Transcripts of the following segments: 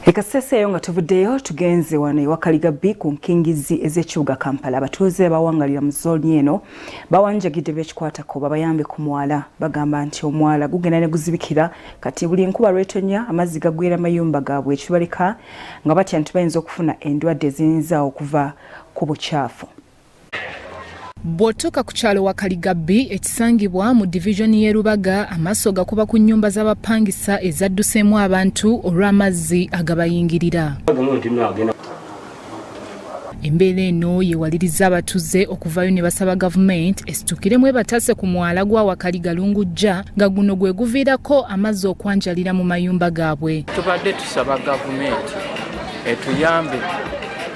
Ekasese nga tuvuddeyo tugenze wano Wakaliga B ku nkingizi ez'ekibuga Kampala. Abatuuze bawangalira mu zooni eno bawanjagidde bekikwatako babayambe ku mwala bagamba nti omwala gugenda ne guzibikira kati buli nkuba lwetonya amazzi gagwira mayumba gaabwe ekibaleka nga batya nti bayinza okufuna endwadde eziyinza okuva ku bukyafu. Bw'otuuka ku kyalo Wakaliga B ekisangibwa mu division y'e Rubaga amaaso gakuba ku nnyumba z'abapangisa ezadduseemu abantu olw'amazzi agabayingirira. Embeera eno yeewaliriza abatuze okuvayo ne basaba gavumenti esitukiremu ebataase ku mwala gwa Omwala Lungujja nga guno gwe guviirako amazzi okwanjalira mu mayumba gaabwe. Tubadde tusaba gavumenti etuyambe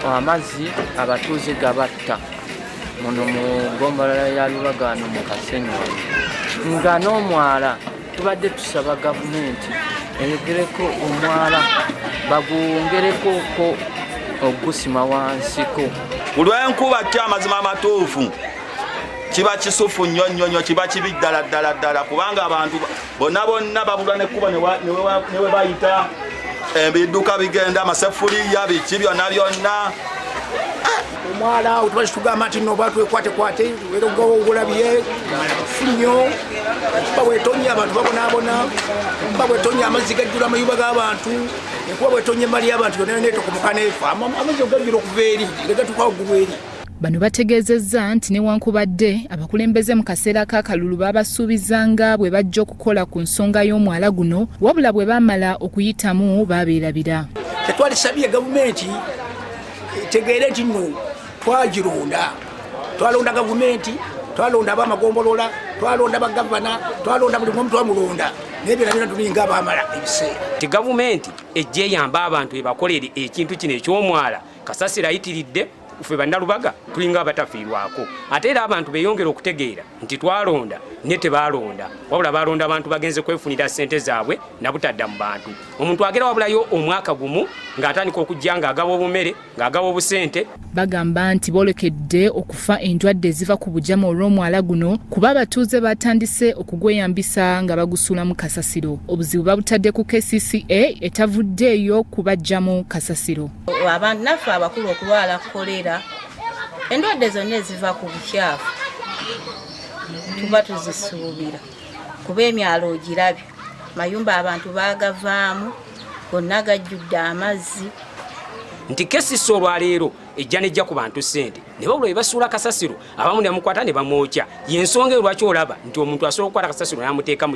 amazzi abatuuze gabatta muno mu ggombolola ya Lubaga mu Kasenyi nga n'omwala tubadde tusaba gavumenti eyogereko omwala bagwongereko ogusima wansiko. Olw'enkuba amazima amatuufu kiba kisufu nnyo kiba kibi ddala kubanga abantu bonna babulwa n'ekkuba ne we bayita ebidduka bigenda amaseffuliya biki byonna. Omwala utubali tugamba nti no batu ekwate wero ng'ogulabye funyo bawetonya abantu babonabona bawetonya amazzi gajjula amayumba g'abantu enkuba bwetonya emmali y'abantu yonna netokumuka neefa amazzi ogajjula okuva eri gagatuuka waggulu eri. Bano bategeezezza nti newankubadde abakulembeze mu kaseera k'akalulu babasuubizanga bwe bajja okukola ku nsonga y'omwala guno wabula bwe bamala okuyitamu babeerabira. Tetwalisabye gavumenti tegeere nti nno twalonda gavumenti, twalonda abamagombolola, twalonda bagavana, twalonda buli omu twamulonda naye byonna tulinga abaamala ebiseera. Ti gavumenti ejja eyamba abantu ebakolere ekintu kino eky'omwala kasasiro ayitiridde ffe bannalubaga tulinga abatafiirwako ate era abantu beeyongera okutegeera nti twalonda ne tebaalonda wabula baalonda abantu bagenze kwefunira ssente zaabwe nabutadda mu bantu. Omuntu agera wabulayo omwaka gumu ng'atandika okujja ng'agaba obumere ng'agaba obusente. Bagamba nti boolekedde okufa endwadde eziva ku bujama olw'omwala guno kuba abatuuze batandise okugweyambisa nga bagusuula mu kasasiro. Obuzibu babutadde ku KCCA etavuddeeyo kubajjamu kasasiro. Abantu naffe abakulu okulwala kolera endwadde zonna eziva ku bukyafu tuba tuzisuubira kuba emyalo ogirabye mayumba abantu baagavaamu gonna gajjudde amazzi. Nti kesisi olwaleero ejja nejja ku bantu ssente ne babula bwe basuula kasasiro abamu ne bamukwata ne bamwokya. Y'ensonga lwaki olaba nti omuntu asobola okukwata kasasiro n'amuteeka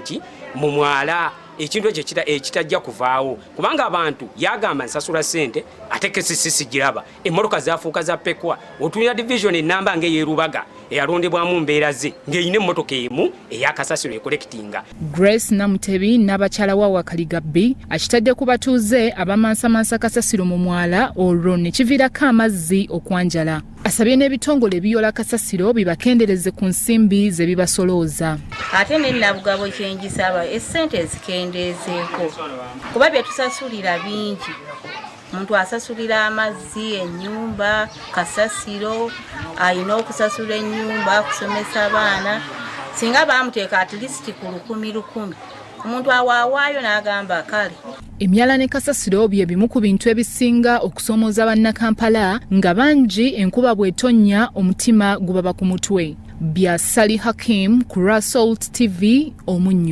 mu mwala ekintu ekyo ekitajja kuvaawo kubanga abantu yagamba nsasula ssente ate kesisi sigiraba. Emmotoka zaafuuka za pekwa otuulira division ennamba ng'ey'e Rubaga eyalondebwamu mbeera ze ng'eyina emmotoka emu ey'akasasiro ekolekitinga. Grace Namutebi n'abakyala wa Wakaliga B akitadde ku batuuze abamansamansa kasasiro mu mwala olwo ne kiviirako amazzi okwanjala. Asabye n'ebitongole ebiyola kasasiro bibakendereze ku nsimbi ze bibasolooza. Ate n'ennabugabo kyengisaba essente ezikendeezeeko kuba bye tusasulira bingi. Omuntu asasulira amazzi, ennyumba, kasasiro, ayina okusasula ennyumba, kusomesa abaana. Singa baamuteeka at least ku 1,000 omuntu awaawaayo n'agamba kale. Emyala ne kasasiro bye bimu ku bintu ebisinga okusoomooza bannakampala nga bangi enkuba bw'etonnya omutima gubaba ku mutwe. Bya Sally Hakim ku Rasalt TV Omunnyo.